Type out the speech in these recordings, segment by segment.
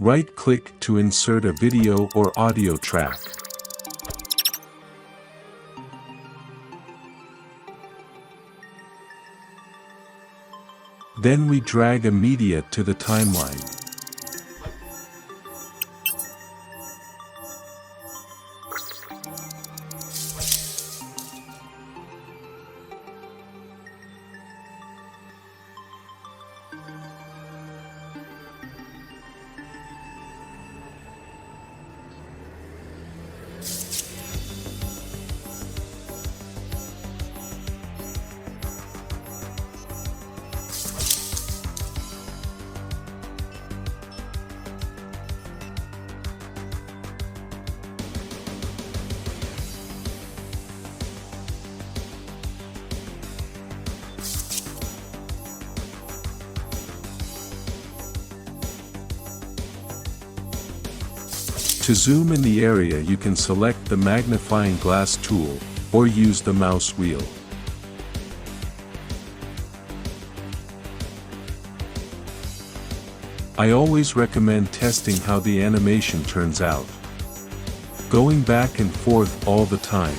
Right-click to insert a video or audio track. Then we drag a media to the timeline. To zoom in the area, you can select the magnifying glass tool, or use the mouse wheel. I always recommend testing how the animation turns out. Going back and forth all the time.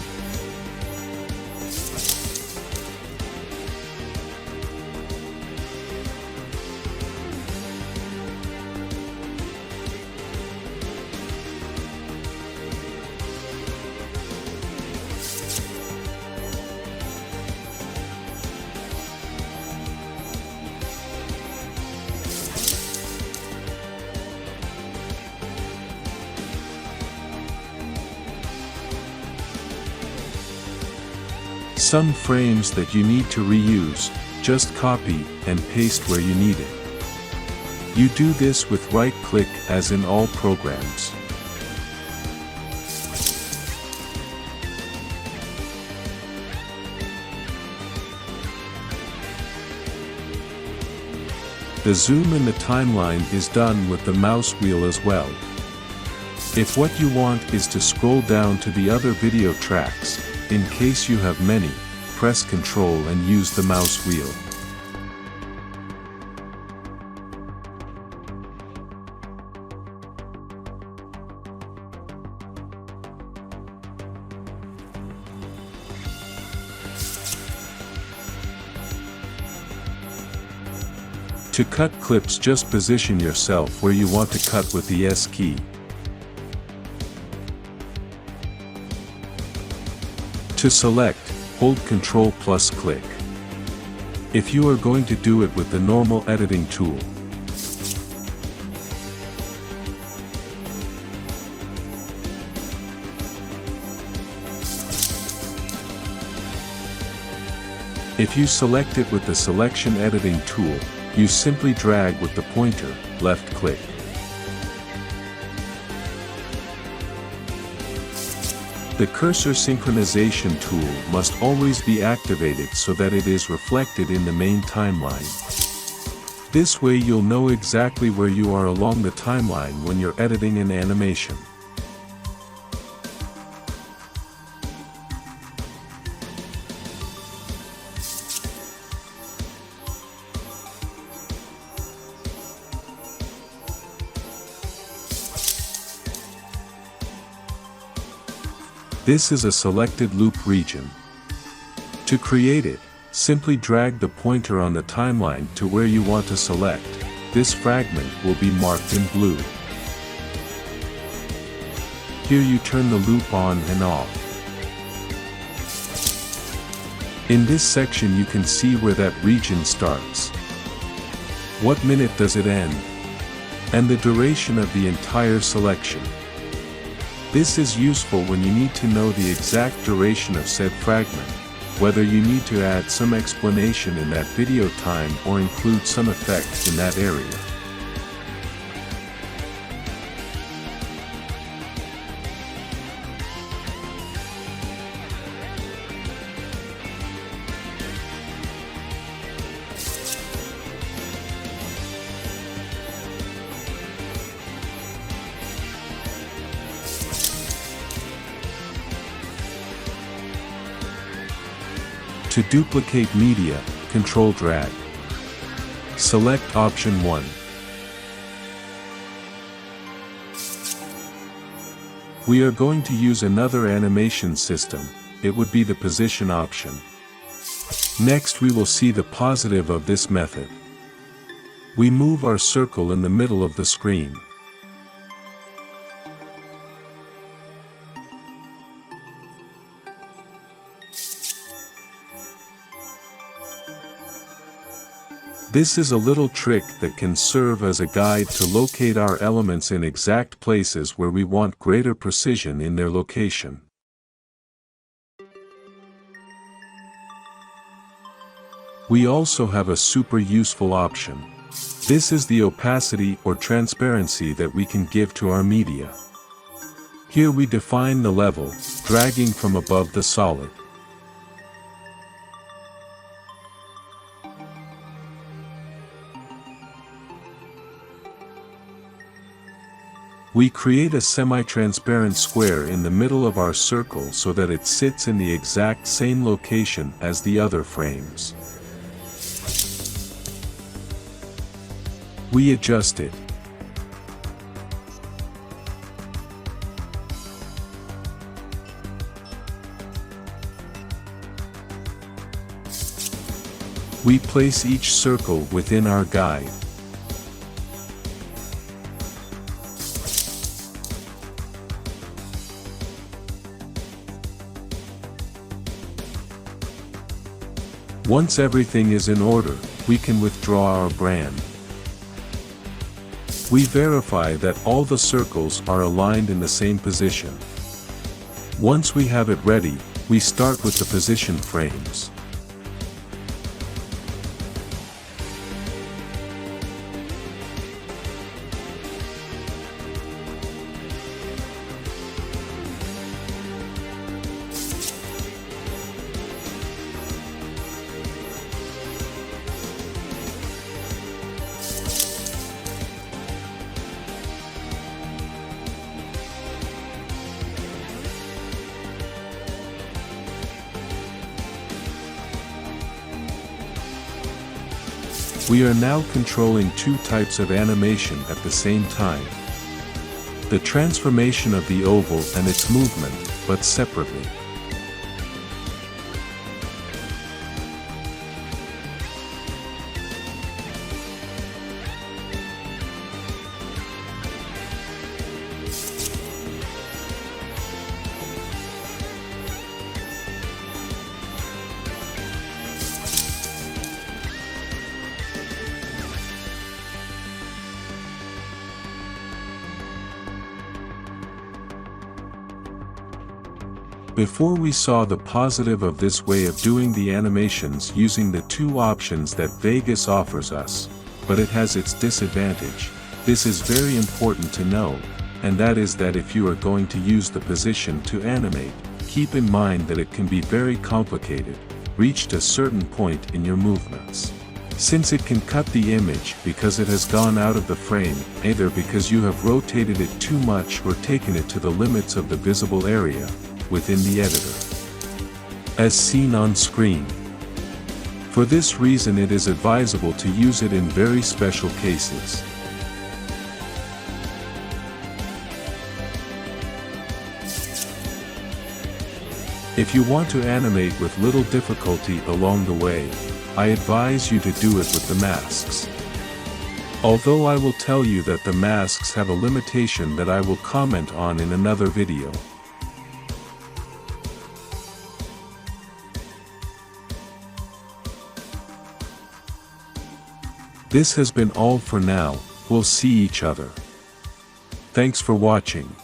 Some frames that you need to reuse, just copy and paste where you need it. You do this with right-click as in all programs. The zoom in the timeline is done with the mouse wheel as well. If what you want is to scroll down to the other video tracks, in case you have many, press Ctrl and use the mouse wheel. To cut clips, just position yourself where you want to cut with the S key. To select, hold Ctrl plus click. If you are going to do it with the normal editing tool, if you select it with the selection editing tool, you simply drag with the pointer, left click. The cursor synchronization tool must always be activated so that it is reflected in the main timeline. This way you'll know exactly where you are along the timeline when you're editing an animation. This is a selected loop region. To create it, simply drag the pointer on the timeline to where you want to select. This fragment will be marked in blue. Here you turn the loop on and off. In this section you can see where that region starts. What minute does it end? And the duration of the entire selection. This is useful when you need to know the exact duration of said fragment, whether you need to add some explanation in that video time or include some effect in that area. To duplicate media, Ctrl drag. Select option 1. We are going to use another animation system. It would be the position option. Next we will see the positive of this method. We move our circle in the middle of the screen. This is a little trick that can serve as a guide to locate our elements in exact places where we want greater precision in their location. We also have a super useful option. This is the opacity or transparency that we can give to our media. Here we define the level, dragging from above the solid. We create a semi-transparent square in the middle of our circle so that it sits in the exact same location as the other frames. We adjust it. We place each circle within our guide. Once everything is in order, we can withdraw our brand. We verify that all the circles are aligned in the same position. Once we have it ready, we start with the position frames. We are now controlling two types of animation at the same time. The transformation of the oval and its movement, but separately. Before we saw the positive of this way of doing the animations using the two options that Vegas offers us, but it has its disadvantage. This is very important to know, and that is that if you are going to use the position to animate, keep in mind that it can be very complicated, reached a certain point in your movements. Since it can cut the image because it has gone out of the frame, either because you have rotated it too much or taken it to the limits of the visible area within the editor, as seen on screen. For this reason it is advisable to use it in very special cases. If you want to animate with little difficulty along the way, I advise you to do it with the masks. Although I will tell you that the masks have a limitation that I will comment on in another video. This has been all for now. We'll see each other. Thanks for watching.